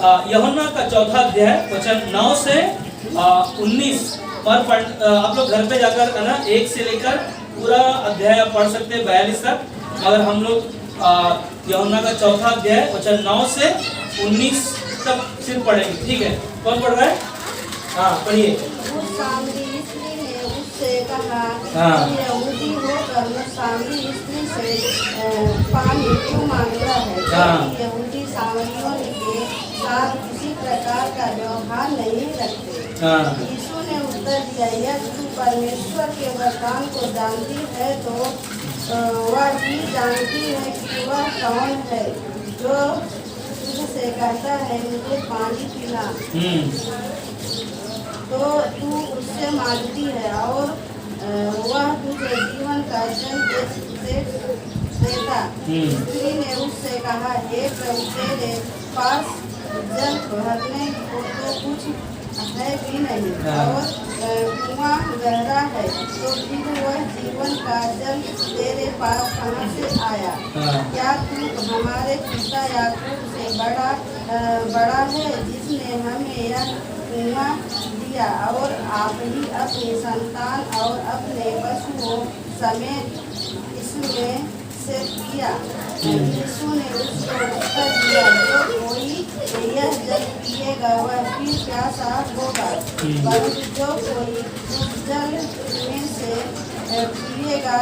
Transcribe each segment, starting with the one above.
यूहन्ना का 4 अध्याय वचन 9 से 19 पर आप लोग घर पे जाकर है ना 1 से लेकर पूरा अध्याय आप पढ़ सकते हैं 42 तक, मगर हम लोग यूहन्ना का 4 अध्याय वचन 9 से 19 तक सिर्फ पढ़ेंगे। ठीक है, कौन पढ़ रहा है? हाँ पढ़िए। उस सामरी स्त्री ने उससे कहा, हाँ। यहूदी होकर मुझ सामरी स्त्री से पानी क्यों मांगता है? हाँ। क्योंकि यहूदी सामरियों के साथ किसी प्रकार का व्यवहार नहीं रखते। हाँ। यीशु ने उत्तर दिया, यदि तू परमेश्वर के वरदान को जानती है तो वह भी जानती है कि वह कौन है जो तुझसे कहता है मुझे पानी पिला। तो तू उससे मांगती है और वह तुझे जीवन का जल देता। स्त्री ने उससे कहा, हे प्रभु, तेरे पास जल भरने को तो कुछ है भी नहीं और कुआं गहरा है, तो फिर वह जीवन का जल तेरे पास कहाँ से आया? क्या तू हमारे पिता याकूब से बड़ा है, जिसने हमें यह कुआं दिया और आप ही अपनी संतान और अपने पशुओं समेत इसमें से पिया? यीशु ने उसको उत्तर दिया, जो कोई यह जल पिएगा वह फिर प्यासा होगा, परंतु जो कोई उस जल में से पिएगा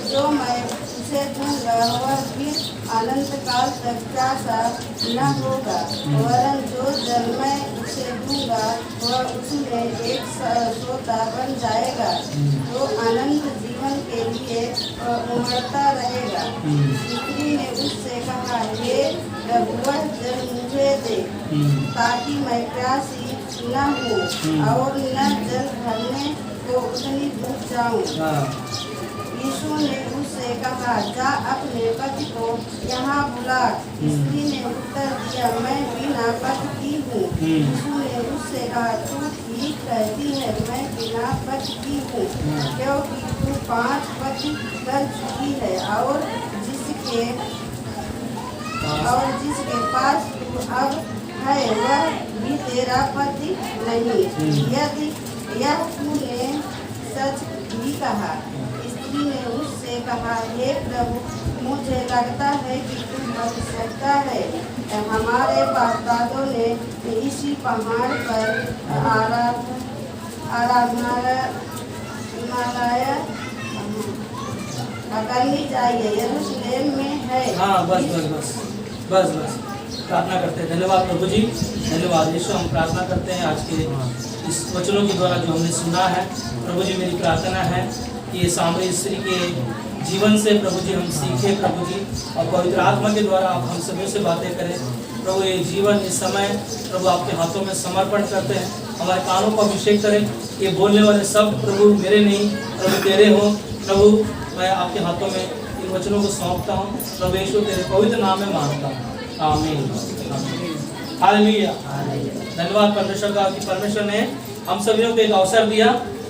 जो मैं उसे दूंगा वह फिर अनंत काल तक प्यासा न होगा, वरन जो जल मैं उसे दूंगा वह उसमें एक सोता बन जाएगा जो अनंत जीवन के लिए उमड़ता रहेगा। स्त्री ने उससे कहा, हे प्रभु, वह जल मुझे दे ताकि मैं प्यासी न हूँ और न जल भरने को उतनी डूब जाऊँ। यीशु ने उससे कहा, जा अपने पति को यहाँ बुला। स्त्री ने उत्तर दिया, मैं बिना पति की हूँ। यीशु ने उससे कहा, तू ठीक कहती है, मैं बिना पति की हूँ, क्योंकि तू 5 पति कर चुकी है और जिसके पास तू अब है वह भी तेरा पति नहीं। यदि यह तूने सच भी कहा। स्त्री ने उससे कहा, हे प्रभु, मुझे लगता है कि तू बच सकता है। हमारे बाप दादों ने इसी पहाड़ पर आराधनालय करनी चाहिए, यरूशलेम में है। हाँ बस प्रार्थना करते हैं। धन्यवाद प्रभु जी, धन्यवाद यीशु। हम प्रार्थना करते हैं आज के इस वचनों के द्वारा जो हमने सुना है। प्रभु जी, मेरी प्रार्थना है कि ये सामरी स्त्री के जीवन से प्रभु जी हम सीखे प्रभु जी, और पवित्र आत्मा के द्वारा आप हम सभी से बातें करें प्रभु। ये जीवन, इस समय प्रभु आपके हाथों में समर्पण करते हैं। हमारे कानों को अभिषेक करें। ये बोलने वाले सब प्रभु मेरे नहीं, प्रभु तेरे हो। प्रभु मैं आपके हाथों में इन वचनों को सौंपता हूँ। प्रभु यीशु तेरे पवित्र नाम में मांगता हूँ, आमीन। हालेलुया। धन्यवाद परमेश्वर का कि परमेश्वर ने हम सभी को एक अवसर दिया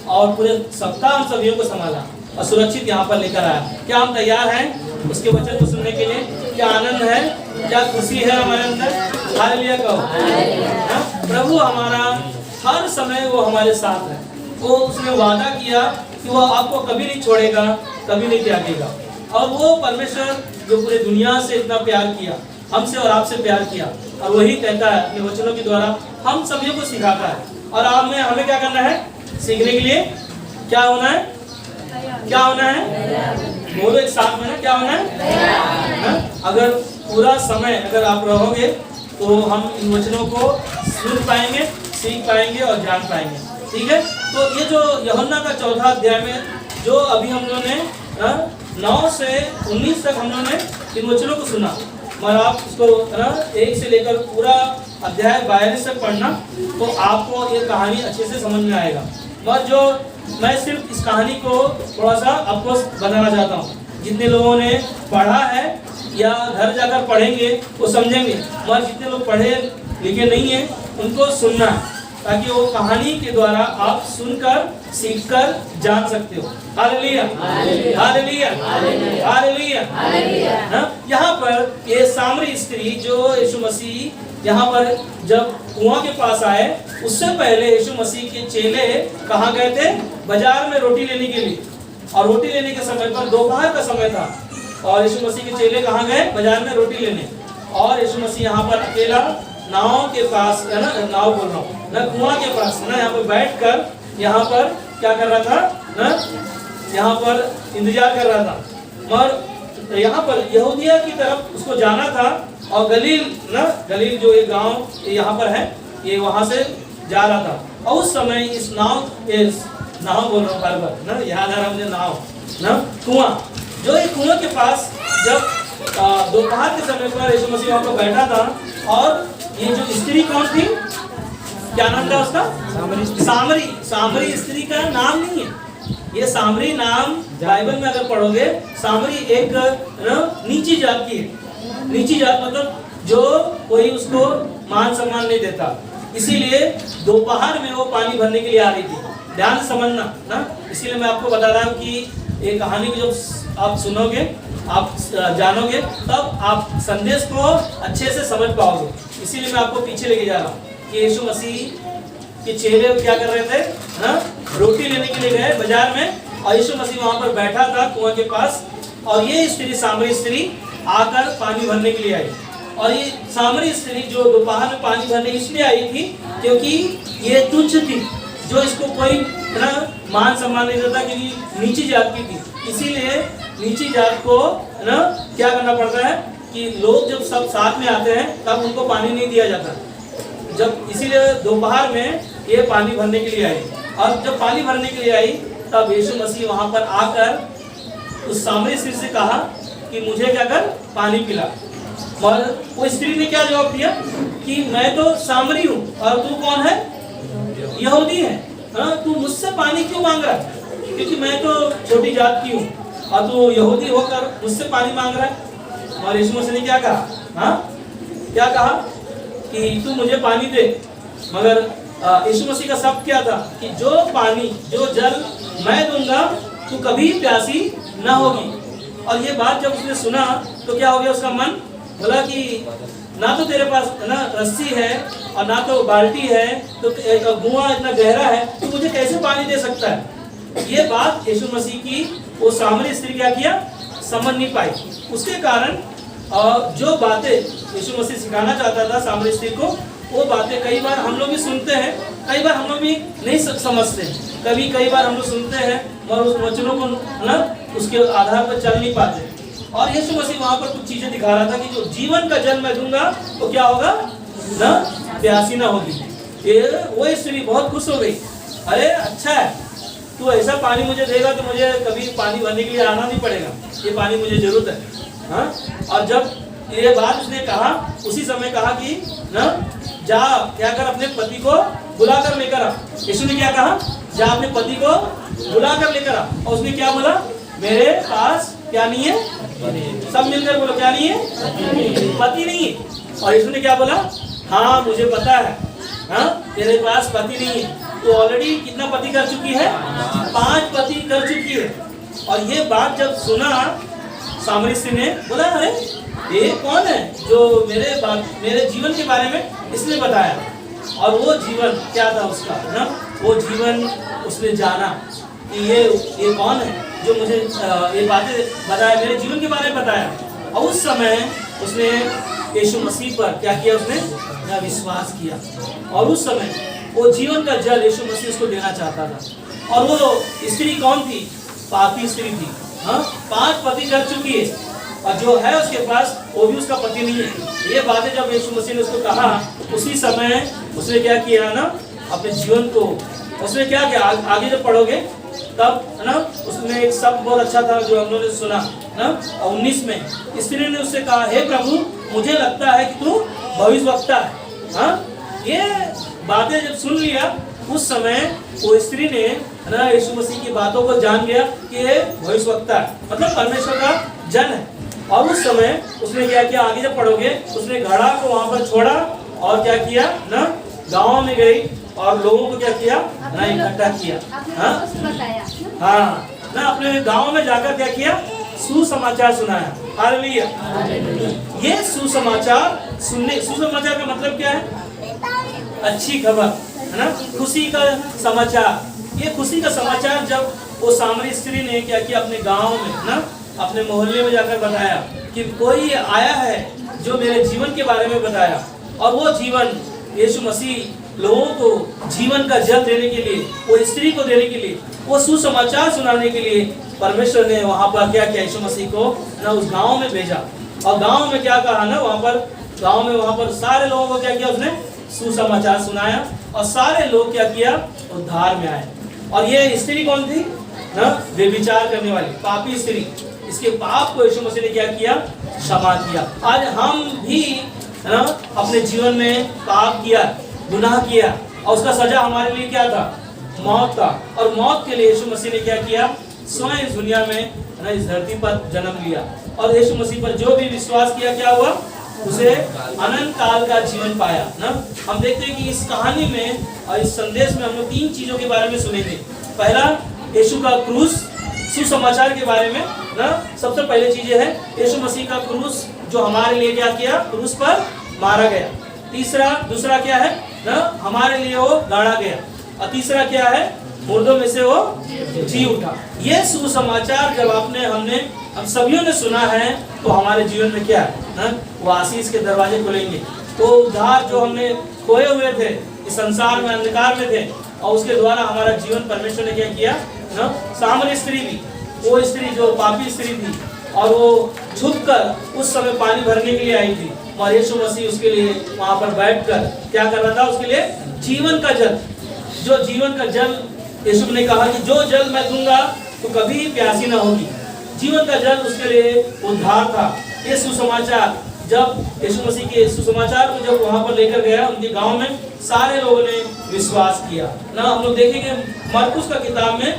और पूरे सप्ताह हम सभी को संभाला और सुरक्षित यहाँ पर लेकर आया। क्या हम तैयार हैं उसके वचन को सुनने के लिए? क्या आनंद है, क्या खुशी है हमारे अंदर? हालेलुया कहो। प्रभु हमारा हर समय वो हमारे साथ है। वो उसने वादा किया कि वो आपको कभी नहीं छोड़ेगा, कभी नहीं त्यागेगा। और वो परमेश्वर जो पूरी दुनिया से इतना प्यार किया, हमसे और आपसे प्यार किया, और वही कहता है अपने वचनों के द्वारा हम सभी को सिखाता है। और हमें क्या करना है? सीखने के लिए क्या होना है? क्या होना है? बोलो एक साथ में ना, क्या होना है? अगर पूरा समय अगर आप रहोगे तो हम इन वचनों को सुन पाएंगे, सीख पाएंगे और जान पाएंगे। ठीक है, तो ये जो यूहन्ना का 4 अध्याय में जो अभी हम लोगों ने 9 से 19 तक हम लोगों ने इन वचनों को सुना, और आप इसको 1 से लेकर पूरा अध्याय 42 तक पढ़ना तो आपको ये कहानी अच्छे से समझ में आएगा। और जो मैं सिर्फ इस कहानी को थोड़ा सा आपको बताना चाहता हूँ। जितने लोगों ने पढ़ा है या घर जाकर पढ़ेंगे वो समझेंगे, मगर जितने लोग पढ़े लिखे नहीं है उनको सुनना है। ताकि वो कहानी के द्वारा आप सुनकर सीखकर जान सकते हो। Hallelujah hallelujah hallelujah. यहाँ पर ये सामरी स्त्री जो यीशु मसीह यहाँ पर जब कुआं के पास आए, उससे पहले यीशु मसीह के चेले कहाँ गए थे? बाजार में रोटी लेने के लिए। और रोटी लेने के समय पर दोपहर का समय था और यीशु मसीह के चेले कहाँ गए? बाजार में रोटी लेने। और यीशु मसीह यहाँ पर अकेला नाव के पास, है ना, नाव बोल रहा हूँ ना, कुआं के पास, है ना, यहाँ पर बैठकर यहाँ पर क्या कर रहा था ना, यहाँ पर इंतजार कर रहा था। और यहाँ पर यहूदिया की तरफ उसको जाना था और गलील ना, गलील जो ये गांव यहाँ पर है, ये वहाँ से जा रहा था। और उस समय इस नाव बोल रहा हूँ बार बार ना, याद आ रहा मुझे नाव ना, कुआं, जो ये कुआं के पास जब दोपहर के समय पर यीशु मसीह वहाँ पर बैठा था। और ये जो स्त्री कौन थी? क्या नाम था उसका? सामरी। सामरी स्त्री का नाम नहीं है ये। सामरी नाम बाइबल में अगर पढ़ोगे, सामरी एक नीची जात की है। नीची जात मतलब जो कोई उसको मान सम्मान नहीं देता। इसीलिए दोपहर में वो पानी भरने के लिए आ रही थी। ध्यान से समझना ना, इसीलिए मैं आपको बता रहा हूँ कि ये कहानी को जब आप सुनोगे, आप जानोगे, तब आप संदेश को अच्छे से समझ पाओगे। इसीलिए मैं आपको पीछे लेके जा रहा हूँ कि यीशु मसीह के चेले क्या कर रहे थे ना, रोटी लेने के लिए गए बाजार में और यीशु मसीह वहाँ पर बैठा था कुआं के पास। और ये स्त्री, सामरी स्त्री आकर पानी भरने के लिए आई। और ये सामरी स्त्री जो दोपहर में पानी भरने इसलिए आई थी क्योंकि ये तुच्छ थी, जो इसको कोई ना मान सम्मान नहीं देता, क्योंकि नीची जात की थी। इसीलिए नीची जात को ना क्या करना पड़ता है कि लोग जब सब साथ में आते हैं तब उनको पानी नहीं दिया जाता। जब इसीलिए दोपहर में ये पानी भरने के लिए आई। और जब पानी भरने के लिए आई तब यीशु मसीह वहाँ पर आकर उस सामरी स्त्री से कहा कि मुझे क्या कर, पानी पिला। और वो स्त्री ने क्या जवाब दिया कि मैं तो सामरी हूँ और तू कौन है? यहूदी है। हाँ, तू मुझसे पानी क्यों मांग रहा है? क्योंकि मैं तो छोटी जात की हूँ और तू यहूदी होकर मुझसे पानी मांग रहा है। और यीशु मसीह ने क्या कहा? हाँ, क्या कहा कि तू मुझे पानी दे। मगर यीशु मसीह का शब्द क्या था कि जो पानी, जो जल मैं दूंगा तू कभी प्यासी ना होगी। और ये बात जब उसने सुना तो क्या हो गया उसका मन? बोला कि ना तो तेरे पास ना रस्सी है और ना तो बाल्टी है, तो कुआं इतना गहरा है, तो मुझे कैसे पानी दे सकता है? ये बात यीशु मसीह की वो सामरी स्त्री क्या किया? समझ नहीं पाई। उसके कारण जो बातें यीशु मसीह सिखाना चाहता था सामरी स्त्री को, वो बातें कई बार हम लोग भी सुनते हैं, कई बार हम लोग भी नहीं समझते। कई बार हम लोग सुनते हैं और उस वचनों को ना उसके आधार पर चल नहीं पाते। और यीशु मसीह वहाँ पर कुछ चीजें दिखा रहा था कि जो जीवन का जल मैं दूंगा तो क्या होगा ना, प्यासी ना होगी। ये वो स्त्री बहुत खुश हो गई। अरे अच्छा है, तू ऐसा पानी मुझे देगा तो मुझे कभी पानी भरने के लिए आना नहीं पड़ेगा, ये पानी मुझे जरूरत है। हाँ, और जब ये बात उसने कहा, उसी समय कहा कि ना जा क्या कर, अपने पति को बुला कर लेकर आ। यीशु ने क्या कहा? जा अपने पति को बुला कर लेकर आ। और उसने क्या बोला? मेरे पास क्या नहीं है? सब मिलकर बोलो, क्या नहीं है? पति नहीं है। और यीशु ने क्या बोला? हाँ मुझे पता है, हाँ तेरे पास पति नहीं है। तो ऑलरेडी कितना पति कर चुकी है? 5 पति कर चुकी है। और ये बात जब सुना सामरी स्त्री ने बोला, अरे ये कौन है जो मेरे जीवन के बारे में इसने बताया? और वो जीवन क्या था उसका ना, वो जीवन उसने जाना कि ये कौन है जो मुझे ये बातें बताया, मेरे जीवन के बारे में बताया। और उस समय उसने यीशु मसीह पर क्या किया? उसने विश्वास किया। और उस समय वो जीवन का जल यीशु मसीह उसको देना चाहता था। और वो स्त्री कौन थी? पापी स्त्री थी। हाँ, 5 पति कर चुकी है और जो है उसके पास वो भी उसका पति नहीं है। ये बातें जब यीशु मसीह ने उसको कहा, उसी समय उसने क्या किया ना, अपने जीवन को उसने क्या किया? आगे जब पढ़ोगे तब है ना, उसमें एक शब्द बहुत अच्छा था जो हम लोगों ने सुना ना, 19 में स्त्री ने उससे कहा, हे प्रभु मुझे लगता है कि तू भविष्यवक्ता है। हाँ, ये बातें जब सुन लिया उस समय वो स्त्री ने ना यीशु मसीह की बातों को जान लिया कि ये भविष्यवक्ता है, मतलब परमेश्वर का जन है। और उस समय उसने क्या किया? आगे जब पढ़ोगे उसने घड़ा को वहां पर छोड़ा और क्या किया ना, गाँव में गई और लोगों को क्या किया ना, इकट्ठा किया। हाँ ना, अपने गांव में जाकर क्या किया, सुसमाचार सुनाया। हालेलुया। ये सुसमाचार सुनने, सुसमाचार का मतलब क्या है, अच्छी खबर है ना, खुशी का समाचार। ये खुशी का समाचार जब वो सामरी स्त्री ने क्या किया, अपने गांव में ना, अपने मोहल्ले में जाकर बताया कि कोई आया है जो मेरे जीवन के बारे में बताया, और वो जीवन यीशु मसीह लोगों को जीवन का जल देने के लिए, वो स्त्री को देने के लिए, वो सुसमाचार सुनाने के लिए परमेश्वर ने वहां पर क्या किया, यीशु मसीह को ना उस गांव में भेजा। और गांव में क्या कहा ना, वहां पर गांव में वहां पर सारे लोगों को क्या किया, उसने सुसमाचार सुनाया, और सारे लोग क्या किया, उद्धार में आए। और ये स्त्री कौन थी ना, व्यभिचार करने वाली पापी स्त्री। इसके पाप को यीशु मसीह ने क्या किया, क्षमा किया। आज हम भी है ना, अपने जीवन में पाप किया, गुनाह किया, और उसका सजा हमारे लिए क्या था, मौत था। और मौत के लिए यीशु मसीह ने क्या किया, स्वयं इस दुनिया में ना, इस धरती पर जन्म लिया। और यीशु मसीह पर जो भी विश्वास किया, क्या हुआ, उसे अनंत काल का जीवन पाया ना। हम देखते हैं कि इस कहानी में और इस संदेश में हम लोग 3 चीजों के बारे में सुनेंगे। पहला, यीशु का क्रूस, सुसमाचार के बारे में ना। सबसे पहले चीज है यीशु मसीह का क्रूस, जो हमारे लिए क्या किया, क्रूस पर मारा गया। दूसरा क्या है ना, हमारे लिए वो गाड़ा गया। और तीसरा क्या है, मुर्दों में से वो जी उठा। ये सुसमाचार जब हम सभी ने सुना है, तो हमारे जीवन में क्या है ना, वो आशीष के दरवाजे खुलेंगे। तो उद्धार जो हमने खोए हुए थे, इस संसार में अंधकार में थे, और उसके द्वारा हमारा जीवन परमेश्वर ने क्या किया ना। सामरी स्त्री भी, वो स्त्री जो पापी स्त्री थी, और वो झुककर उस समय पानी भरने के लिए आई थी, और यीशु मसीह उसके लिए वहां पर बैठकर क्या कर रहा था, उसके लिए जीवन का जल, जो जीवन का जल, यीशु ने कहा कि जो जल मैं दूंगा तो कभी प्यासी ना होगी। जीवन का जल उसके लिए उद्धार था। ये सुसमाचार, जब यीशु मसीह के सुसमाचार को जब वहां पर लेकर गया उनके गांव में, सारे लोगों ने विश्वास किया ना। हम लोग देखेंगे मरकुस का किताब में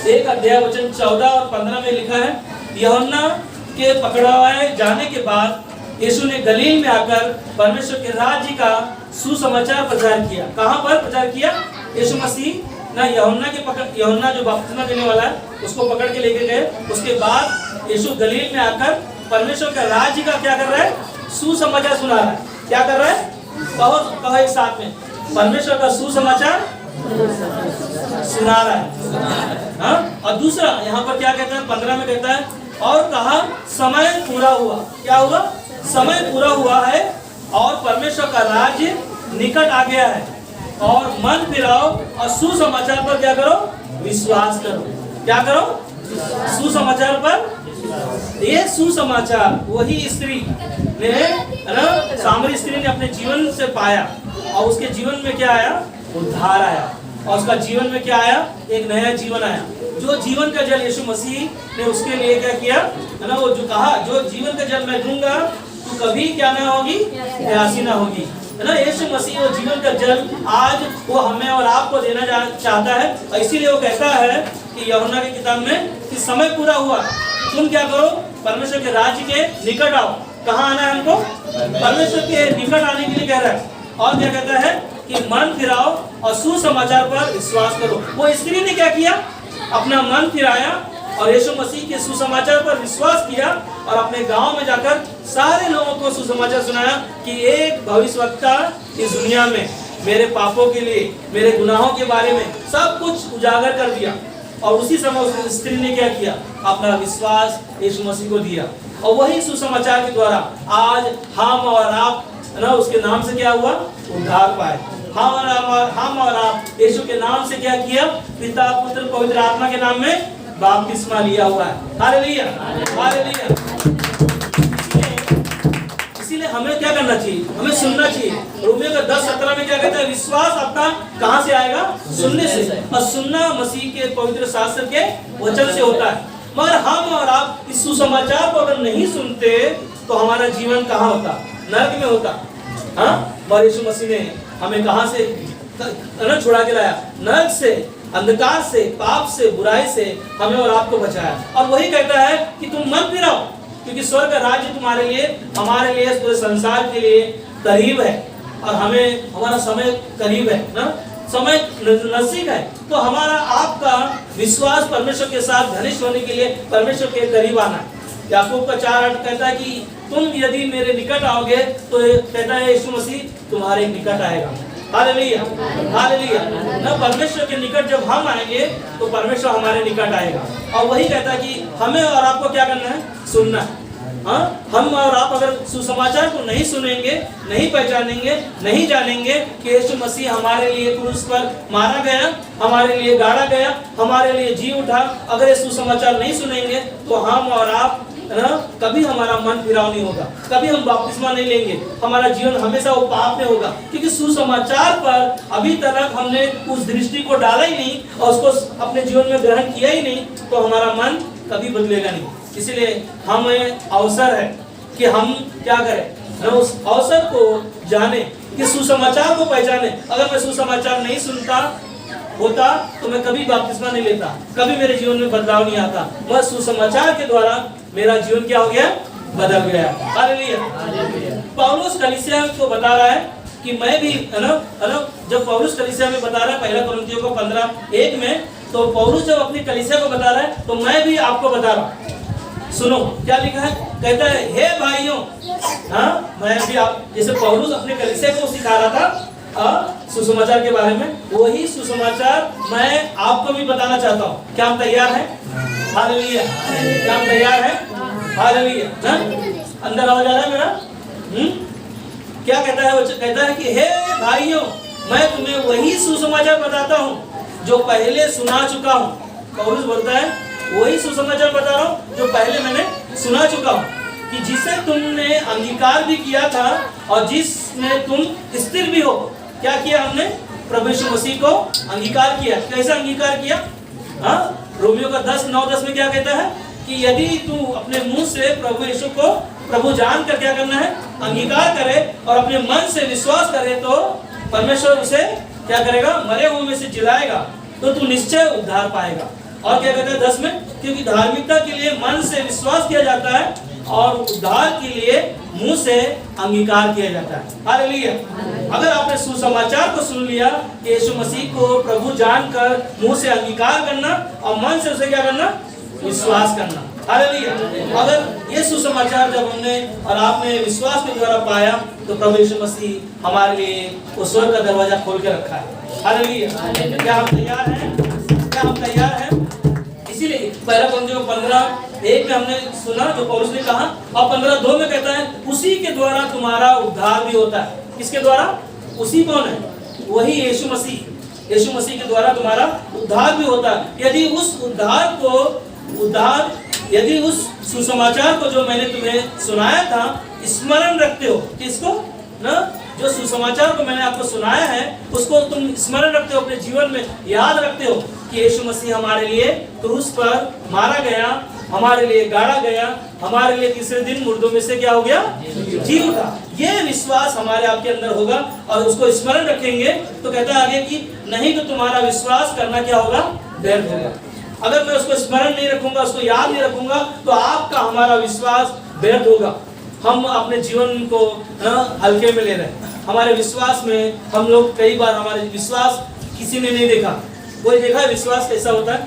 1 अध्याय वचन 14 और 15 में लिखा है, यूहन्ना के पकड़वाए जाने के बाद यीशु ने गलील में आकर परमेश्वर के राज्य का सुसमाचार प्रचार किया। कहां पर प्रचार किया, यीशु मसीह ना यूहन्ना जो बपतिस्मा देने वाला है, उसको पकड़ के लेके गए। उसके बाद यीशु गलील में आकर परमेश्वर का राज्य का क्या कर रहा है, सुसमाचार सुना रहा है। क्या कर रहा है, बहुत कहो एक साथ में, परमेश्वर का सुसमाचार सुना रहा है। हाँ? और दूसरा यहाँ पर क्या कहता है, 15 में कहता है, और कहा समय पूरा हुआ। क्या हुआ, समय पूरा हुआ है, और परमेश्वर का राज्य निकट आ गया है, और मन फिराओ और सुसमाचार पर क्या करो, विश्वास करो। क्या करो, सुसमाचार पर। ये सुसमाचार वही स्त्री ने ना, सामरी स्त्री ने अपने जीवन से पाया, और उसके जीवन में क्या आया, उद्धार आया, और उसका जीवन में क्या आया, एक नया जीवन आया। जो जीवन का जल यीशु मसीह ने उसके लिए क्या किया है ना, वो जो कहा, जो जीवन का जल मैं दूंगा तो कभी क्या ना होगी, प्यासी ना होगी, है ना। यीशु मसीह वो जीवन का जल आज वो हमें और आपको देना चाहता है, और इसीलिए वो कहता है कि यूहन्ना की किताब में कि समय पूरा हुआ, तुम क्या करो, परमेश्वर के राज्य के निकट आओ। कहाँ आना है हमको, परमेश्वर के निकट आने के लिए कह रहा है। और क्या कहता है कि मन फिराओ और सुसमाचार पर विश्वास करो। वो स्त्री ने क्या किया, अपना मन फिराया और यीशु मसीह के सुसमाचार पर विश्वास किया, और अपने गांव में जाकर सारे लोगों को सुसमाचार सुनाया कि एक भविष्यवक्ता इस दुनिया में मेरे पापों के लिए, मेरे गुनाहों के बारे में सब कुछ उजागर कर दिया। और उसी समय उस स्त्री ने क्या किया, अपना विश्वास यीशु मसीह को दिया, और वही सुसमाचार के द्वारा आज हम और आप ना उसके नाम से क्या हुआ, उद्धार पाए। हम और आप यीशु के नाम से क्या किया, पिता पुत्र पवित्र आत्मा के नाम में बपतिस्मा लिया हुआ है। Hallelujah, hallelujah. इसीलिए हमें क्या करना चाहिए, हमें सुनना चाहिए। रोमियो का 10:17 में क्या कहता है, विश्वास आपका कहां से आएगा, सुनने से, और सुनना मसीह के पवित्र शास्त्र के वचन से होता है। मगर हम और आप इस सुसमाचार को अगर नहीं सुनते तो हमारा जीवन कहाँ होता, नरक में होता। हाँ, और यीशु मसीह ने हमें कहां से छुड़ा के लाया, नरक से, अंधकार से, पाप से, बुराई से हमें और आपको बचाया। और वही कहता है कि तुम मन फिराओ, क्योंकि स्वर्ग का राज्य तुम्हारे लिए, हमारे लिए, पूरे संसार के लिए करीब है, और हमें हमारा समय करीब है ना। समय नजदीक है, तो हमारा आपका विश्वास परमेश्वर के साथ घनिष्ठ होने के लिए परमेश्वर के करीब आना है। याकूब का 4:8 कहता है कि तुम यदि मेरे निकट आओगे, तो कहता है यीशु मसीह तुम्हारे निकट आएगा। Hallelujah, hallelujah. ना परमेश्वर के निकट जब हम आएंगे तो परमेश्वर हमारे निकट आएगा। और वही कहता है कि हमें और आपको क्या करना है? सुनना है। हाँ, हम और आप अगर सुसमाचार को नहीं सुनेंगे, नहीं पहचानेंगे, नहीं जानेंगे कि यीशु मसीह हमारे लिए क्रूस पर मारा गया, हमारे लिए गाड़ा गया, हमारे लिए जी उठा, अगर ये सुसमाचार नहीं सुनेंगे तो हम और आप कभी हमारा मन फिराव नहीं होगा, कभी हम बपतिस्मा नहीं लेंगे, हमारा जीवन हमेशा वो पाप में होगा। क्योंकि सुसमाचार पर अभी तक हमने उस दृष्टि को डाला ही नहीं और उसको अपने जीवन में ग्रहण किया ही नहीं, तो हमारा मन कभी बदलेगा नहीं। इसलिए हमें अवसर है कि हम क्या करें, उस अवसर को जाने, कि सुसमाचार को पहचाने। अगर मैं सुसमाचार नहीं सुनता होता तो मैं कभी बपतिस्मा नहीं लेता, कभी मेरे जीवन में बदलाव नहीं आता। वह सुसमाचार के द्वारा मेरा जीवन क्या हो गया? बदल गया। हालेलुया। पौलुस कलीसिया को बता रहा है कि मैं भी जब पौलुस कलीसिया में बता रहा है 1 कुरिन्थियों को 15:1 में, तो पौलुस जब अपनी कलीसिया को बता रहा है तो मैं भी आपको बता रहा हूँ। सुनो क्या लिखा है, कहता है हे भाइयों, मैं भी आप, जैसे पौलुस अपने कलीसिया को सिखा रहा था सुसमाचार के बारे में, वही सुसमाचार मैं आपको भी बताना चाहता हूँ। क्या हम तैयार हैं? हालेलुया। क्या हम तैयार हैं? हालेलुया। अंदर आवाज आ रहा है मेरा? क्या कहता है? वो कहता है कि हे भाइयों, मैं तुम्हें वही सुसमाचार बताता हूँ जो पहले सुना चुका हूँ। पौलुस बोलता है वही सुसमाचार बता रहा हूँ जो पहले मैंने सुना चुका हूँ, कि जिसे तुमने अंगीकार भी किया था और जिसमें तुम स्थिर भी हो। क्या किया हमने? प्रभु यीशु मसीह को अंगीकार किया। कैसे अंगीकार किया? रोमियो का 10:9-10 में क्या कहता है कि यदि तू अपने मुंह से प्रभु यीशु को प्रभु जानकर क्या करना है? अंगीकार करे और अपने मन से विश्वास करे, तो परमेश्वर उसे क्या करेगा? मरे हुए में से जिलाएगा, तो तू निश्चय उद्धार पाएगा। और क्या कहता है 10 में? क्योंकि धार्मिकता के लिए मन से विश्वास किया जाता है और उद्धार के लिए मुंह से अंगीकार किया जाता है। हालेलुया। अगर आपने सुसमाचार को सुन लिया कि यीशु मसीह को प्रभु जानकर मुंह से अंगीकार करना और मन से उसे क्या करना? विश्वास करना। हालेलुया। अगर ये सुसमाचार जब हमने और आपने विश्वास के द्वारा पाया, तो प्रभु यीशु मसीह हमारे लिए उस स्वर्ग का दरवाजा खोल के रखा है। हालेलुया। क्या हम तैयार हैं? क्या हम तैयार हैं? इसीलिए 1 कुरिन्थियों 15:1 में हमने सुना जो पौलुस ने कहा, और 15:2 में कहता है उसी के द्वारा तुम्हारा उद्धार भी होता है। किसके द्वारा? उसी कौन है? वही यीशु मसीह। यीशु मसीह के द्वारा तुम्हारा उद्धार भी होता है। यदि उस सुसमाचार को जो मैंने तुम्हें सुनाया था स्मरण रखते हो, किसको? ना, जो सुसमाचार को मैंने आपको सुनाया है उसको तुम स्मरण रखते हो, अपने जीवन में याद रखते हो कि यीशु मसीह हमारे लिए क्रूस पर मारा गया, हमारे लिए गाड़ा गया, हमारे लिए तीसरे दिन मुर्दों में से क्या हो गया? जी उठा। ये विश्वास हमारे आपके अंदर होगा और उसको स्मरण रखेंगे, तो कहता है आगे कि नहीं तो तुम्हारा विश्वास करना क्या होगा? व्यर्थ होगा। अगर मैं उसको स्मरण नहीं रखूंगा, उसको याद नहीं रखूंगा, तो आपका हमारा विश्वास व्यर्थ होगा। हम अपने जीवन को हल्के में ले रहे हैं। हमारे विश्वास में हम लोग कई बार हमारे विश्वास किसी ने नहीं देखा। कोई देखा है विश्वास कैसा होता है?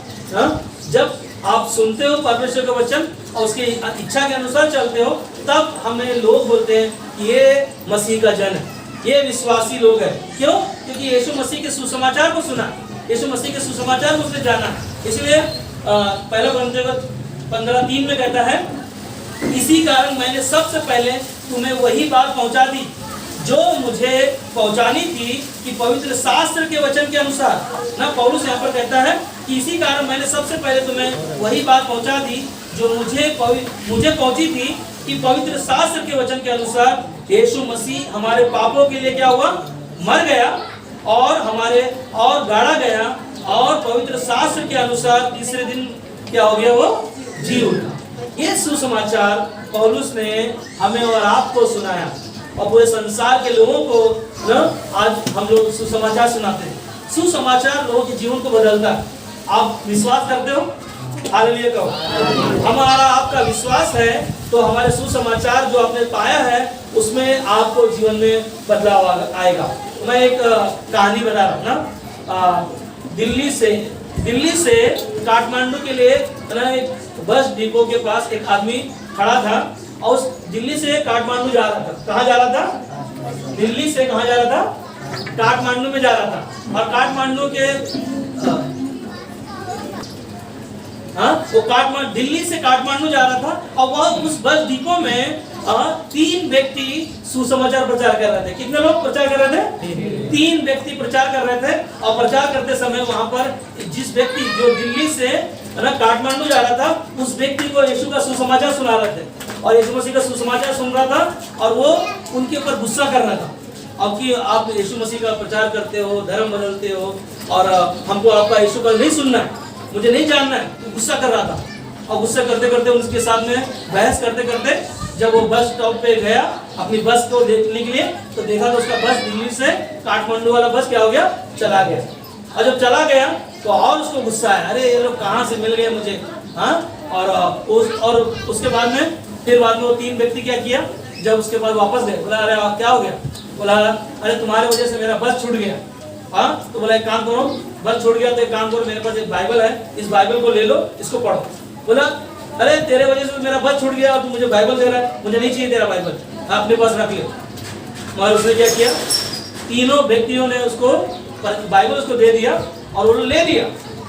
जब आप सुनते हो परमेश्वर का वचन और उसकी इच्छा के अनुसार चलते हो, तब हमें लोग बोलते हैं कि ये मसीह का जन है, ये विश्वासी लोग हैं। क्यों? क्योंकि यीशु मसीह के सुसमाचार को सुना, यीशु मसीह के सुसमाचार को उसने जाना। इसलिए 1 कुरिन्थियों 15:3 में कहता है इसी कारण मैंने सबसे पहले तुम्हें वही बात पहुंचा दी जो मुझे पहुंचानी थी, कि पवित्र शास्त्र के वचन के अनुसार। ना, पौलुस यहाँ पर कहता है कि इसी कारण मैंने सबसे पहले तुम्हें वही बात पहुंचा दी जो मुझे पहुंची थी, कि पवित्र शास्त्र के वचन के अनुसार यीशु मसीह हमारे पापों के लिए क्या हुआ? मर गया और गाड़ा गया, और पवित्र शास्त्र के अनुसार तीसरे दिन क्या हो गया? वो जी उठा। ये सुसमाचार पौलुस ने हमें और आपको सुनाया और पूरे संसार के लोगों को आज हम लोग सुसमाचार सुनाते हैं। सुसमाचार लोगों के जीवन को बदलता है। आप विश्वास करते हो? हालेलुया कहो। हमारा आपका विश्वास है तो हमारे सुसमाचार जो आपने पाया है उसमें आपको जीवन में बदलाव आएगा। मैं एक कहानी बता रहा हूँ ना। दिल्ली से काठमांडू के लिए एक बस डिपो के पास एक आदमी खड़ा था और उस दिल्ली से काठमांडू जा रहा था। कहाँ जा रहा था? दिल्ली से कहाँ जा रहा था? काठमांडू में जा रहा था। और काठमांडू के वो दिल्ली से काठमांडू जा रहा था और वह उस बस डिपो में 3 व्यक्ति सुसमाचार प्रचार कर रहे थे। कितने लोग प्रचार कर रहे थे? 3 व्यक्ति प्रचार कर रहे थे। और प्रचार करते समय वहां पर जिस व्यक्ति जो दिल्ली से काठमांडू जा रहा था उस व्यक्ति को यीशु का सुसमाचार सुना रहे थे और यीशु मसीह का सुसमाचार सुन रहा था और वो उनके ऊपर गुस्सा कर रहा था। अब कि आप यीशु मसीह का प्रचार करते हो, धर्म बदलते हो और हमको आपका यीशु का नहीं सुनना है, मुझे नहीं जानना है, तो गुस्सा कर रहा था। और गुस्सा करते करते उनके साथ में बहस करते करते जब वो बस स्टॉप पे गया अपनी बस को देखने के लिए तो देखा तो उसका बस दिल्ली से काठमांडू वाला बस क्या हो गया? चला गया। और जब चला गया तो और उसको गुस्सा है, अरे ये लोग कहाँ से मिल गए मुझे, हाँ। और उसके बाद में फिर बाद में वो 3 व्यक्ति क्या किया, जब उसके बाद वापस गए, बोला अरे क्या हो गया? बोला अरे तुम्हारे वजह से मेरा बस छूट गया। हाँ, तो बोला एक काम करो, बस छूट गया तो एक काम करो, मेरे पास एक बाइबल है, इस बाइबल को ले लो, इसको पढ़ो। बोला अरे तेरे वजह से मेरा बस छूट गया और तू मुझे बाइबल दे रहा है, मुझे नहीं चाहिए तेरा बाइबल, अपने पास रख ले। मगर उसने क्या किया, तीनों व्यक्तियों ने उसको बाइबल उसको दे दिया और वो ले लिया,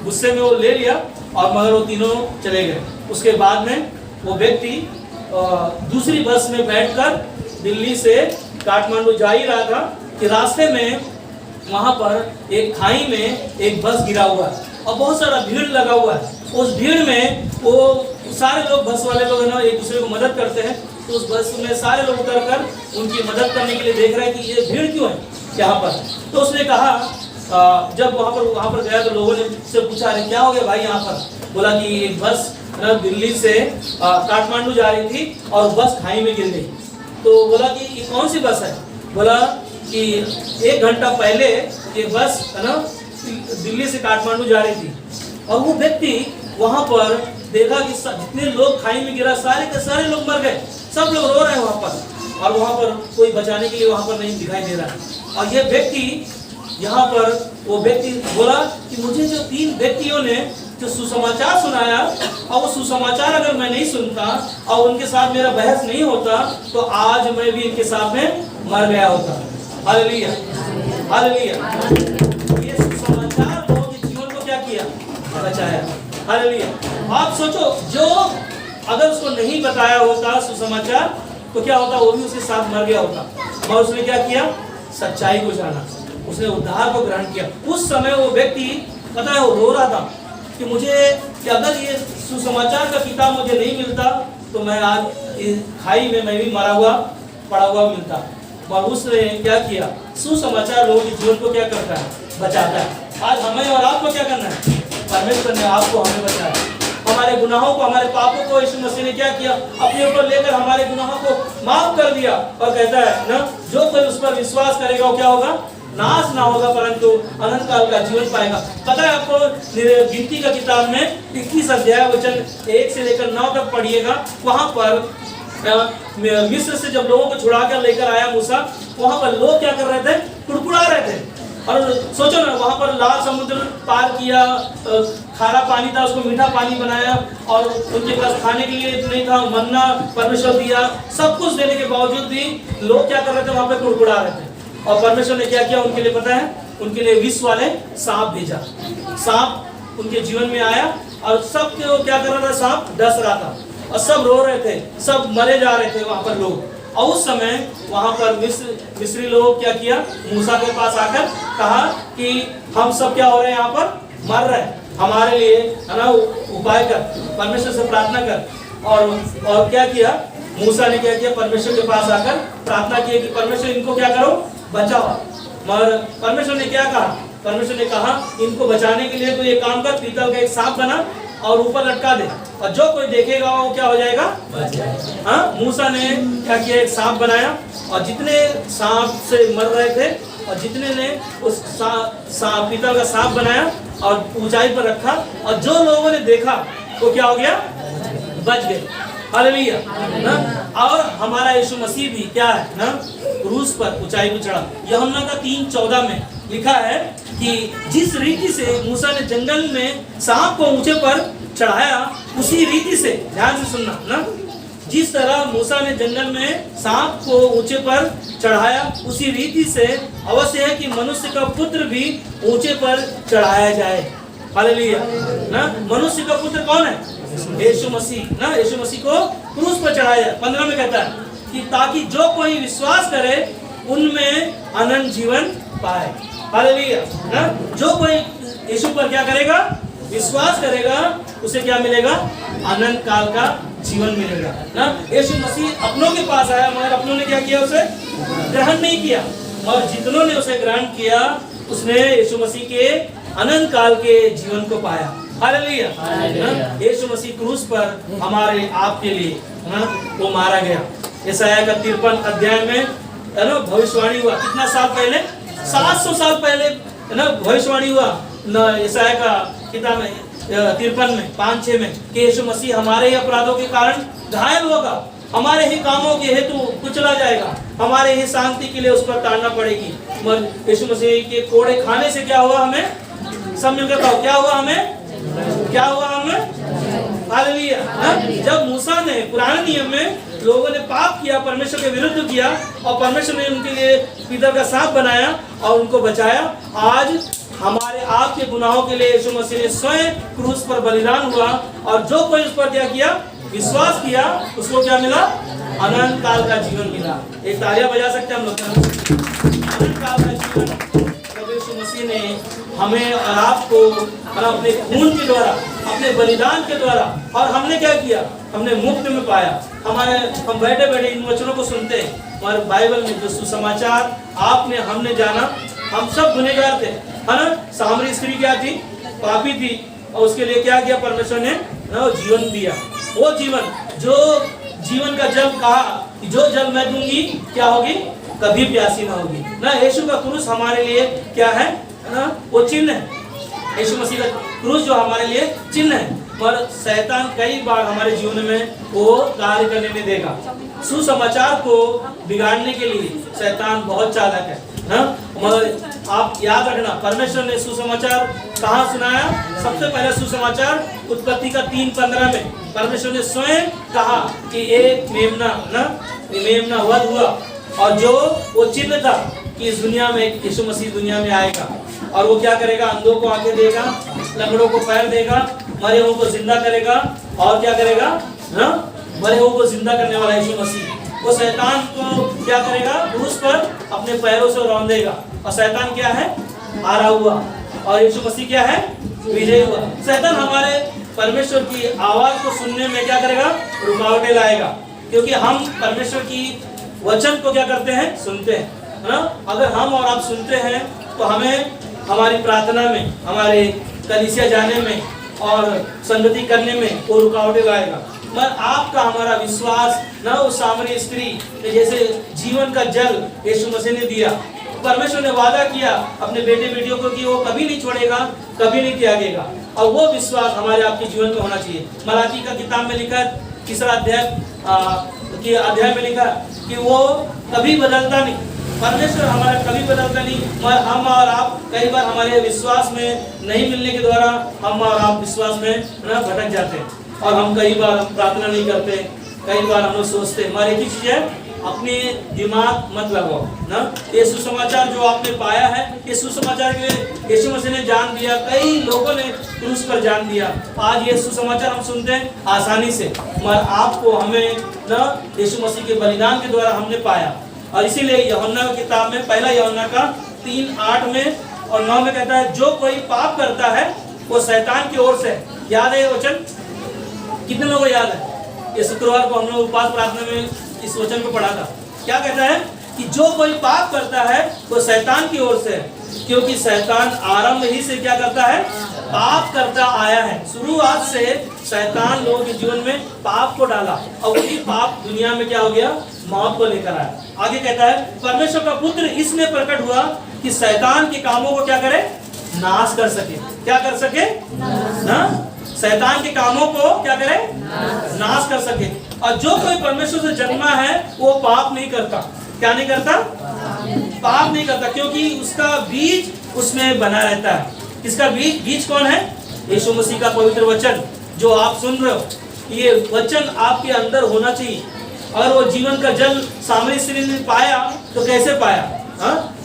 गुस्से में वो ले लिया और मगर वो तीनों चले गए। उसके बाद में वो व्यक्ति दूसरी बस में बैठकर दिल्ली से काठमांडू जा ही रहा था कि रास्ते में वहां पर एक खाई में एक बस गिरा हुआ है और बहुत सारा भीड़ लगा हुआ है। उस भीड़ में वो सारे लोग, बस वाले लोग ना एक दूसरे को मदद करते हैं, तो उस बस में सारे लोग उतर कर उनकी मदद करने के लिए देख रहे हैं कि ये भीड़ क्यों है यहाँ पर। तो उसने कहा, जब वहाँ पर गया तो लोगों ने से पूछा अरे क्या हो गया भाई यहाँ पर? बोला कि एक बस दिल्ली से काठमांडू जा रही थी और बस खाई में गिर गई। तो बोला कि ये कौन सी बस है? बोला कि 1 घंटा पहले ये बस है ना दिल्ली से काठमांडू जा रही थी। और वो व्यक्ति वहां पर देखा कि जितने लोग खाई में गिरा सारे के सारे लोग मर गए, सब लोग रो रहे हैं वहां पर और वहां पर कोई बचाने के लिए वहां पर नहीं दिखाई दे रहा है। और ये व्यक्ति यहाँ पर वो व्यक्ति बोला कि मुझे जो 3 व्यक्तियों ने जो सुसमाचार सुनाया और वो सुसमाचार अगर मैं नहीं सुनता और उनके साथ मेरा बहस नहीं होता तो आज मैं भी इनके साथ में मर गया होता। Hallelujah, hallelujah. ये सुसमाचार लोगों के जीवन को क्या किया? बचाया। हालेलुया। आप सोचो, जो अगर उसको नहीं बताया होता सुसमाचार तो क्या होता? वो भी उसके साथ मर गया होता। और उसने क्या किया? सच्चाई को जाना, उसने उद्धार को ग्रहण किया। उस समय वो व्यक्ति पता है वो रो रहा था कि मुझे कि अगर ये सुसमाचार का किताब मुझे नहीं मिलता तो मैं आज खाई में मैं भी मरा हुआ पड़ा हुआ मिलता। और उसने क्या किया? सुसमाचार लोगों के जीवन को क्या करता है? बचाता है। आज हमें और आपको क्या करना है? परमेश्वर ने आपको हमें बचाया। हमारे गुनाहों को, हमारे पापों को यीशु मसीह ने क्या किया? अपने ऊपर लेकर हमारे गुनाहों को माफ कर दिया और कहता है ना, जो कोई उस पर विश्वास करेगा वो क्या होगा? नाश ना होगा परंतु अनंत काल का जीवन पाएगा। पता है आपको, गिनती का किताब में 21 अध्याय वचन 1 से लेकर 9 तक पढ़िएगा। वहां पर मिस्र से जब लोगों को छुड़ा कर लेकर आया मूसा, वहां पर लोग क्या कर रहे थे? कुड़कुड़ा रहे थे। और सोचो ना, वहां पर लाल समुद्र पार किया, खारा पानी था उसको मीठा पानी बनाया और उनके पास खाने के लिए नहीं था, मन्ना परमेश्वर दिया, सब कुछ देने के बावजूद भी लोग क्या कर रहे थे? वहां पर कुड़कुड़ा रहे थे। और परमेश्वर ने क्या किया उनके लिए पता है? उनके लिए विष वाले सांप भेजा। सांप उनके जीवन में आया और सब क्या कर रहा था? सांप डस रहा था और सब रो रहे थे, सब मरे जा रहे थे वहां पर लोग। और उस समय वहां पर मिस्री लोग क्या किया? मूसा के पास आकर कहा कि हम सब क्या हो रहे हैं? यहाँ पर मर रहे हैं, हमारे लिए है ना उपाय कर, परमेश्वर से प्रार्थना कर। और क्या किया मूसा ने? क्या किया? परमेश्वर के पास आकर प्रार्थना की कि परमेश्वर इनको क्या करो? बचाओ। मगर परमेश्वर ने क्या कहा? परमेश्वर ने कहा इनको बचाने के लिए तो ये काम कर, पीतल का एक सांप बना और ऊपर लटका दे और जो कोई देखेगा वो क्या हो जाएगा? बच जाएगा। हाँ, मूसा ने क्या किया? एक सांप बनाया और जितने सांप से मर रहे थे और जितने ने उस पीतल का सांप बनाया और ऊंचाई पर रखा और जो लोगों ने देखा वो क्या हो गया? बच गए। हालेलुया ना। और हमारा यीशु मसीह भी क्या है ना, क्रूस पर ऊंचाई पर चढ़ा। यूहन्ना का 3:14 में लिखा है कि जिस रीति से मूसा ने जंगल में सांप को ऊंचे पर चढ़ाया, उसी रीति से, ध्यान से सुनना ना, जिस तरह मूसा ने जंगल में सांप को ऊंचे पर चढ़ाया, उसी रीति से अवश्य है कि मनुष्य का पुत्र भी ऊंचे पर चढ़ाया जाए। हालेलुया ना। मनुष्य का पुत्र कौन है? यीशु मसीह ना। यीशु मसीह को क्रूस पर चढ़ाया जाए। 15 में कहता है कि ताकि जो कोई विश्वास करे उनमें अनंत जीवन पाए। हालेलुया ना। जो कोई यीशु पर क्या करेगा? विश्वास करेगा, उसे क्या मिलेगा? अनंत काल का जीवन मिलेगा ना। यीशु मसीह अपनों के पास आया, मगर अपनों ने क्या किया? उसे ग्रहण नहीं किया। और जितनों ने उसे ग्रहण किया, उसने यीशु मसीह के अनंत काल के जीवन को पाया। हालेलुया। यीशु मसीह क्रूस पर हमारे आपके लिए वो मारा गया। यशायाह का 53 अध्याय में है ना भविष्यवाणी हुआ। कितना साल पहले? 700 साल पहले है ना भविष्यवाणी हुआ यशायाह का किताब में 53 में 5-6 में कि यीशु मसीह हमारे ही अपराधों के कारण घायल होगा, हमारे ही कामों के हेतु कुचला जाएगा, हमारे ही शांति के लिए उस पर ताड़ना पड़ेगी। मगर यीशु मसीह के कोड़े खाने से क्या हुआ? हमें सब मिलकर कहो, क्या हुआ हमें? क्या हुआ हमें? हालेलुया। जब मूसा ने पुराने नियम में लोगों ने पाप किया, परमेश्वर के विरुद्ध किया, और परमेश्वर ने उनके लिए पीतल का सांप बनाया और उनको बचाया, आज हमारे आपके गुनाहों के लिए यीशु मसीह ने स्वयं क्रूस पर बलिदान हुआ, और जो कोई उस पर क्या किया? विश्वास किया, उसको क्या मिला? अनंत काल का जीवन मिला। एक तालियां बजा सकते हैं हम लोग। अनंत काल का जीवन यीशु मसीह ने हमें और आपको अपने खून के द्वारा, अपने बलिदान के द्वारा, और हमने क्या किया? हमने मुफ्त में पाया। हम बैठे बैठे इन वचनों को सुनते हैं, और बाइबल में जो सुसमाचार आपने हमने जाना, हम सब गुनहगार थे, है ना। सामरी स्त्री क्या थी? पापी थी, और उसके लिए क्या किया? परमेश्वर ने जीवन दिया। वो जीवन, जो जीवन का जल कहा कि जो जल मैं दूंगी क्या होगी? कभी प्यासी ना होगी ना। यीशु का क्रूस हमारे लिए क्या है ना? वो चिन्ह है। यीशु मसीह का क्रूस जो हमारे लिए चिन्ह है, पर शैतान कई बार हमारे जीवन में वो कार्य करने नहीं देगा। सुसमाचार को बिगाड़ने के लिए शैतान बहुत चालाक है ना। मगर आप याद रखना, परमेश्वर ने सुसमाचार कहाँ सुनाया? सबसे पहले सुसमाचार उत्पत्ति का 3:15 में परमेश्वर ने स्वयं कहा कि एक मेमना वध हुआ, और जो वो चिन्ह था कि इस दुनिया में यीशु मसीह दुनिया में आएगा, और वो क्या करेगा? अंधों को आंखें देगा, लंगड़ों को पैर देगा, मरे हुओं को जिंदा करेगा, और क्या करेगा ना? मरे हुओं को जिंदा करने वाला यीशु मसीह, वो शैतान को क्या करेगा? क्रूस पर अपने पैरों से रौंदेगा। और शैतान क्या है? हारा हुआ, और यीशु मसीह क्या है? विजयी हुआ। शैतान हमारे परमेश्वर की आवाज को सुनने में क्या करेगा? रुकावटें लाएगा, क्योंकि हम परमेश्वर की वचन को क्या करते हैं? सुनते हैं, है ना। अगर हम और आप सुनते हैं तो हमें हमारी प्रार्थना में, हमारे कलीसिया जाने में और संगति करने में वो रुकावटें लाएगा। मगर आपका हमारा विश्वास ना, उस सामरी स्त्री ने जैसे जीवन का जल यीशु मसीह ने दिया, परमेश्वर ने वादा किया अपने बेटे बेटियों को कि वो कभी नहीं छोड़ेगा, कभी नहीं त्यागेगा, और वो विश्वास हमारे आपके जीवन में होना चाहिए। मलाकी का किताब में लिखा, 3 अध्याय में लिखा कि वो कभी बदलता नहीं। परमेश्वर हमारा कभी बदलता नहीं, मगर हम और आप कई बार हमारे विश्वास में नहीं मिलने के द्वारा हम और आप विश्वास में भटक जाते हैं, और हम कई बार प्रार्थना नहीं करते। कई बार हम लोग सोचते हैं, हमारी एक ही चीज है, अपने दिमाग मत लगाओ ना। ये सुसमाचार जो आपने पाया है, ये सुसमाचार के लिए यीशु मसीह ने जान दिया, कई लोगों ने क्रूस पर जान दिया। आज ये सुसमाचार हम सुनते हैं आसानी से, मगर आपको हमें ना यीशु मसीह के बलिदान के द्वारा हमने पाया। और इसीलिए यूहन्ना की किताब में, पहला यूहन्ना का 3:8 में और 9 में कहता है, जो कोई पाप करता है वो शैतान की ओर से। याद है ये वचन? कितने लोगों को याद है? ये शुक्रवार को हम लोग उपवास प्रार्थना में इस वचन को पढ़ा था। क्या कहता है कि जो कोई पाप करता है वो शैतान की ओर से है, क्योंकि शैतान आरंभ ही से क्या करता है? पाप करता आया है। शुरुआत से शैतान लोगों के जीवन में पाप को डाला, और वही पाप दुनिया में क्या हो गया? मौत को लेकर आया। आगे कहता है, परमेश्वर का पुत्र इसलिए प्रकट हुआ कि शैतान के कामों को क्या करे? नाश कर सके। क्या कर सके? ना, शैतान के कामों को क्या करे? नाश कर सके। और जो कोई परमेश्वर से जन्मा है वो पाप नहीं करता। क्या नहीं करता? पाप पाप नहीं करता, क्योंकि उसका बीज उसमें बना रहता है। किसका बीज? बीज कौन है? यीशु मसीह का पवित्र वचन जो आप सुन रहे हो, ये वचन आपके अंदर होना चाहिए। अगर वो जीवन का जल सामरी स्त्री ने पाया तो कैसे पाया?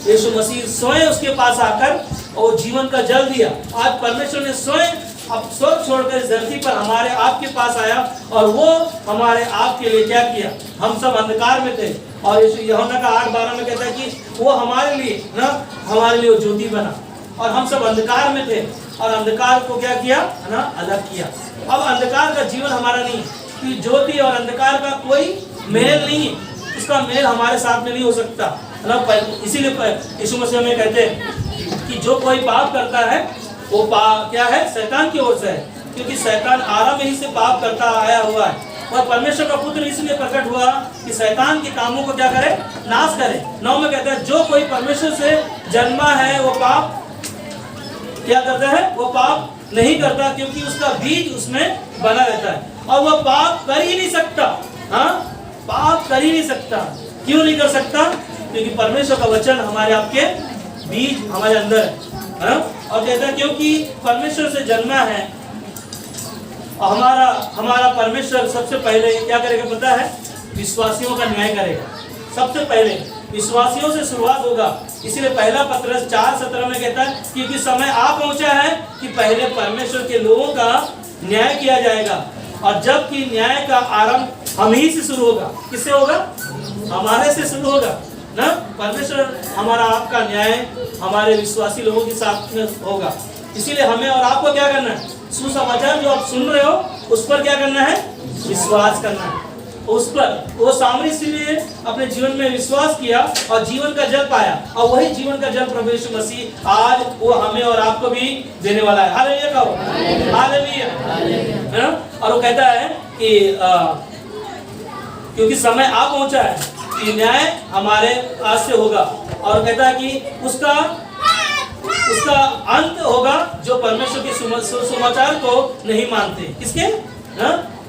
यीशु मसीह स्वयं उसके पास आकर और जीवन का जल दिया। आज परमेश्वर ने स्वयं अब स्वर्ग छोड़कर इस धरती पर हमारे आपके पास आया और वो हमारे आपके लिए क्या किया? हम सब अंधकार में थे और यूहन्ना का 8:12 में कहता है कि वो हमारे लिए हमारे लिए वो ज्योति बना, और हम सब अंधकार में थे और अंधकार को क्या किया? अलग किया। अब अंधकार का जीवन हमारा नहीं, कि ज्योति और अंधकार का कोई मेल नहीं है, उसका मेल हमारे साथ में नहीं हो सकता। इसीलिए यीशु मसीह हमें कहते हैं कि जो कोई पाप करता है वो क्या है? शैतान की ओर से है, क्योंकि शैतान आरंभ ही से पाप करता आया हुआ है। और परमेश्वर का पुत्र इसलिए प्रकट हुआ कि शैतान के कामों को क्या करे? नाश करे। 9 में कहता है जो कोई परमेश्वर से जन्मा है वो पाप क्या करता है? वो पाप नहीं करता, क्योंकि उसका बीज उसमें बना रहता है और वह पाप कर ही नहीं सकता। पाप कर ही नहीं सकता। क्यों नहीं कर सकता? क्योंकि परमेश्वर का वचन हमारे आपके बीज हमारे अंदर है। और कहता है क्योंकि परमेश्वर से जन्मा है, और हमारा परमेश्वर सबसे पहले क्या करेगा पता है? विश्वासियों का न्याय करेगा। सबसे पहले विश्वासियों से शुरुआत होगा। इसीलिए पहला पत्रस 4:17 में कहता है क्योंकि समय आ पहुंचा है कि पहले परमेश्वर के लोगों का न्याय किया जाएगा, और जबकि न्याय का आरंभ हम ही से शुरू होगा। किससे होगा? हमारे से शुरू होगा ना। परमेश्वर हमारा आपका न्याय हमारे विश्वासी लोगों के साथ में होगा। इसीलिए हमें और आपको क्या करना है? सुसमाचार जो आप सुन रहे हो उस पर क्या करना है? विश्वास करना है। उस पर वो सामरी स्त्री ने अपने जीवन में विश्वास किया और जीवन का जल पाया, और वही जीवन का जल प्रभु यीशु मसीह आज वो हमें और आपको भी देने वाला है। हालेलुया कहो, हालेलुया। और वो कहता है कि क्योंकि समय आ पहुंचा है कि न्याय हमारे आज से होगा, और कहता है कि उसका अंत होगा जो परमेश्वर के सुसमाचार को नहीं मानते। किसके?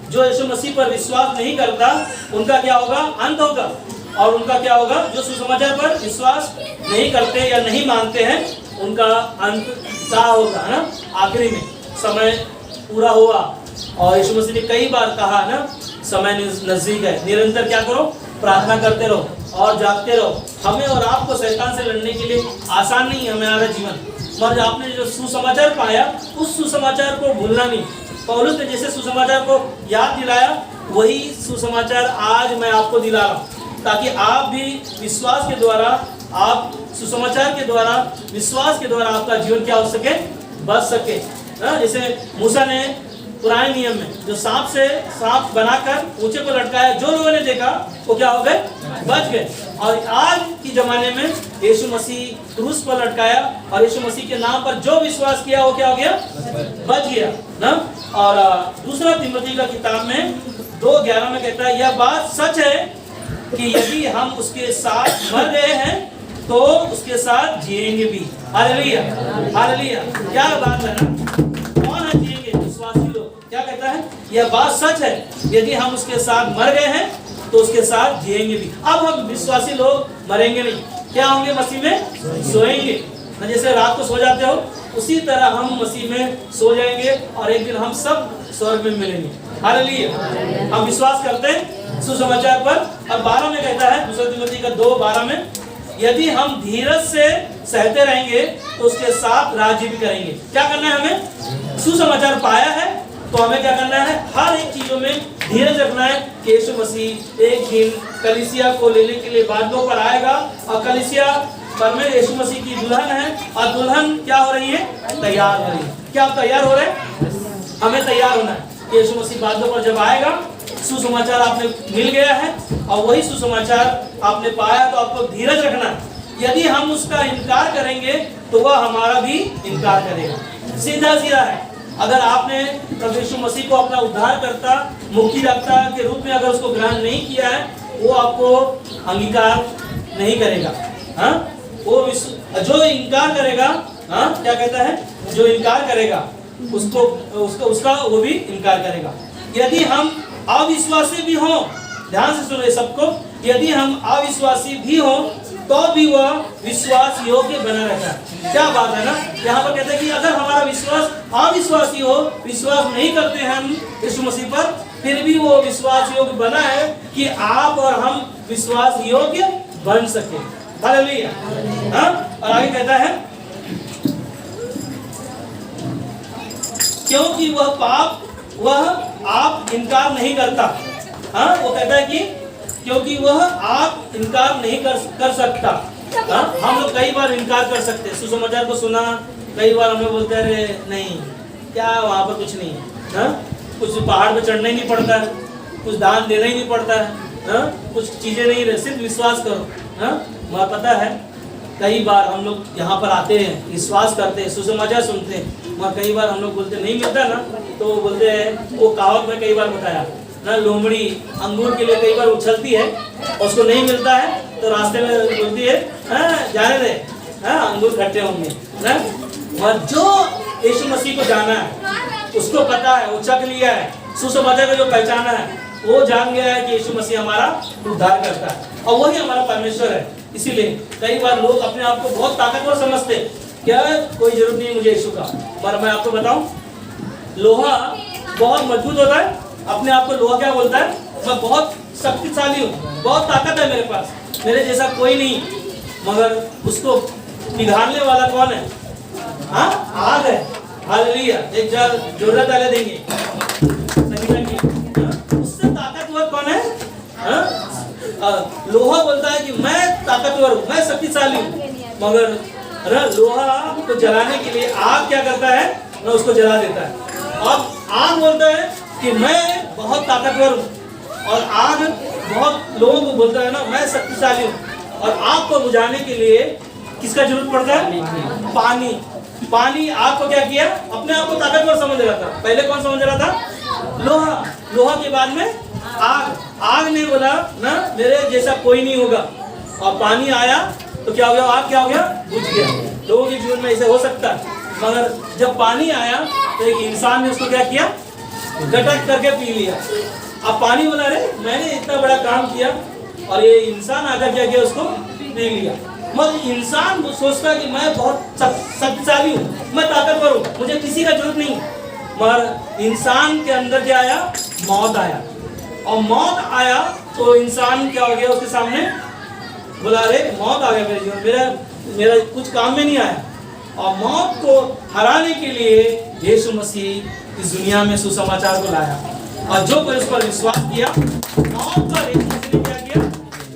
जो यीशु मसीह पर विश्वास नहीं करता उनका क्या होगा? अंत होगा। और उनका क्या होगा? जो सुसमाचार पर विश्वास नहीं करते या नहीं मानते हैं उनका अंत क्या होगा ना? आखिरी में समय पूरा हुआ। और यीशु मसीह ने कई बार कहा ना, समय नजदीक है, निरंतर क्या करो? प्रार्थना करते रहो और जागते रहो। हमें और आपको शैतान से लड़ने के लिए आसान नहीं है हमारा जीवन, मगर आपने जो सुसमाचार पाया उस सुसमाचार को भूलना नहीं। पौलुस ने जैसे सुसमाचार को याद दिलाया, वही सुसमाचार आज मैं आपको दिला रहा हूँ, ताकि आप भी विश्वास के द्वारा, आप सुसमाचार के द्वारा, विश्वास के द्वारा आपका जीवन क्या हो सके? बच सके। जैसे मूसा ने पुराने नियम में जो सांप बनाकर ऊंचे को लटकाया, जो लोगों ने देखा वो क्या हो गए? बच गए। और आज के जमाने में यीशु मसीह क्रूस पर लटकाया, और यीशु मसीह के नाम पर जो विश्वास किया वो क्या हो गया? बच गया ना। और दूसरा तीमुथियुस का किताब में 2:11 में कहता है यह बात सच है कि यदि हम उसके साथ मर गए हैं तो उसके साथ जिएंगे भी। Hallelujah, hallelujah. क्या बात है ना? कौन है जिएंगे? विश्वासी लोग। क्या कहता है? यह बात सच है, यदि हम उसके साथ मर गए हैं तो उसके साथ जिएंगे भी। अब हम विश्वासी लोग मरेंगे नहीं, क्या होंगे? मसीह में सोएंगे। जैसे रात को सो जाते हो उसी तरह हम मसीह में सो जाएंगे और एक दिन हम सब स्वर्ग में मिलेंगे। हालेलुया। हम विश्वास करते हैं सुसमाचार पर। अब 12 में कहता है, दूसरा तीमुथियुस का 2:12 में, यदि हम धीरज से सहते रहेंगे तो उसके साथ राज्य भी करेंगे। क्या करना है हमें? सुसमाचार पाया है तो हमें क्या करना है? हर एक चीजों में धीरज रखना है कि यीशु मसीह एक दिन कलीसिया को लेने के लिए बादलों पर आएगा, और कलीसिया पर में यीशु मसीह की दुल्हन है, और दुल्हन क्या हो रही है? तैयार हो रही है। क्या आप तैयार हो रहे हैं? हमें तैयार होना है। यीशु मसीह बादलों पर जब आएगा, सुसमाचार आपने मिल गया है और वही सुसमाचार आपने पाया, तो आपको धीरज रखना है। यदि हम उसका इनकार करेंगे तो वह हमारा भी इनकार करेगा। सीधा सीधा है। अगर आपने प्रभु यीशु मसीह को अपना उद्धारकर्ता, मुक्तिदाता के रूप में अगर उसको ग्रहण नहीं किया है, वो आपको अंगीकार नहीं करेगा। वो जो इनकार करेगा, क्या कहता है? जो इनकार करेगा उसका वो भी इनकार करेगा। यदि हम अविश्वासी भी हों, ध्यान से सुनिए सबको, यदि हम अविश्वासी भी हों तो भी वह विश्वास योग्य बना रहता है। क्या बात है ना, यहाँ पर कहते हैं कि अगर हमारा विश्वास अविश्वासी हो, विश्वास नहीं करते हैं हम यीशु मसीह पर, फिर भी वो विश्वास योग्य बना है कि आप और हम विश्वास योग्य बन सके। हालेलुया। हाँ, और आगे कहता है क्योंकि वह पाप वह आप इनकार नहीं करता। हाँ, वो कहता है कि क्योंकि वह आप इनकार नहीं कर सकता। हाँ, हम लोग कई बार इनकार कर सकते हैं। सुसमाचार को सुना, कई बार हमें बोलते हैं अरे नहीं, क्या वहाँ पर कुछ नहीं है। हाँ, कुछ पहाड़ पे चढ़ना ही नहीं पड़ता है, कुछ दान देना ही नहीं पड़ता है। हाँ, कुछ चीज़ें नहीं रहे, सिर्फ विश्वास करो। हाँ, मुझे पता है कई बार हम लोग यहाँ पर आते हैं, विश्वास करते हैं, सुसमाचार सुनते हैं, वहाँ कई बार हम लोग बोलते नहीं मिलता ना, तो बोलते हैं वो कहावत में कई बार बताया ना, लोमड़ी अंगूर के लिए कई बार उछलती है, उसको नहीं मिलता है तो रास्ते में बोलती है जाने दे, अंगूर खट्टे होंगे ना। और जो यीशु मसीह को जाना है, उसको पता है, वो चख लिया है, सुसमाचार को जो पहचाना है, वो जान गया है कि यीशु मसीह हमारा उद्धार करता है और वही हमारा परमेश्वर है। इसीलिए कई बार लोग अपने आप को बहुत ताकतवर समझते हैं, क्या कोई जरूरत नहीं मुझे यीशु का। पर मैं आपको बताऊं, लोहा बहुत मजबूत होता है, अपने आप को लोहा क्या बोलता है, मैं बहुत शक्तिशाली हूँ, बहुत ताकत है मेरे पास, मेरे जैसा कोई नहीं। मगर उसको पिघाड़ने वाला कौन है? हाँ, आग है। हालेलुया। एक जोरदार ताली देंगे। उससे ताकतवर कौन है? लोहा बोलता है कि मैं ताकतवर हूँ, मैं शक्तिशाली हूँ, मगर लोहा को जलाने के लिए आग क्या करता है ना, उसको जला देता है। अब आग बोलता है कि मैं बहुत ताकतवर हूँ, और आग बहुत लोगों को बोलता है ना मैं शक्तिशाली हूँ। और आग को बुझाने के लिए किसका जरूरत पड़ता है? पानी। पानी आग को क्या किया? अपने आप को ताकतवर समझ रहा था। पहले कौन समझ रहा था? लोहा। लोहा के बाद में आग। आग ने बोला ना मेरे जैसा कोई नहीं होगा, और पानी आया तो क्या हो गया? आग क्या हो गया? बुझ गया। लोगों के जीवन में ऐसे हो सकता है, मगर जब पानी आया तो एक इंसान ने उसको क्या किया? गटक करके पी लिया। अब पानी बोला रे मैंने इतना बड़ा काम किया, और ये इंसान आकर क्या किया? उसको पी लिया। मगर इंसान सोचता कि मैं बहुत शक्तिशाली हूँ, मैं ताकतवर हूँ, मुझे किसी का जरूरत नहीं। मगर इंसान के अंदर क्या आया? मौत आया। और मौत आया तो इंसान क्या हो गया? उसके सामने बोला रे मौत आ गया मेरे जीवन, मेरा कुछ काम में नहीं आया। और मौत को हराने के लिए यीशु मसीह इस दुनिया में सुसमाचार को लाया, और जो कोई उस पर विश्वास किया, मौत पर यीशु मसीह ने क्या किया?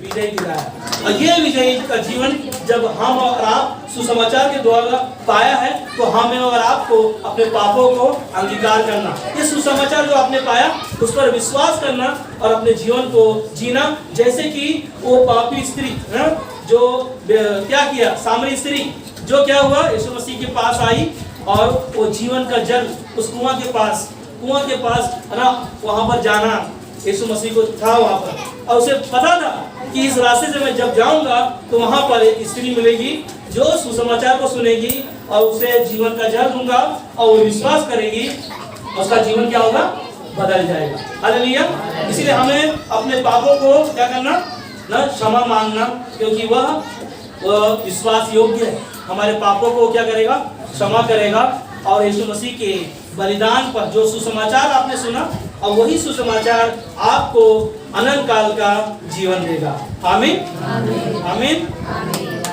विजय दिलाया। और ये विजय का जीवन जब हम और आप सुसमाचार के द्वारा पाया है, तो हमें और आपको अपने पापों को अंगीकार करना, ये सुसमाचार जो आपने पाया उस पर विश्वास करना और अपने जीवन को जीना। जैसे कि वो पापी स्त्री जो क्या किया? सामरी स्त्री जो क्या हुआ? यीशु मसीह के पास आई, और वो जीवन का जल उस कुआं के पास है ना, वहां पर जाना यीशु मसीह को था वहां पर, और उसे पता था कि इस रास्ते से मैं जब जाऊंगा तो वहां पर एक स्त्री मिलेगी जो सुसमाचार को सुनेगी, और उसे जीवन का जल दूंगा, और वो विश्वास करेगी, उसका जीवन क्या होगा? बदल जाएगा। हालेलुया। इसलिए हमें अपने पापों को क्या करना ना? क्षमा मांगना, क्योंकि वह विश्वास योग्य है, हमारे पापों को क्या करेगा? क्षमा करेगा। और यीशु मसीह के बलिदान पर जो सुसमाचार आपने सुना, और वही सुसमाचार आपको अनंत काल का जीवन देगा। आमीन, आमीन, आमीन।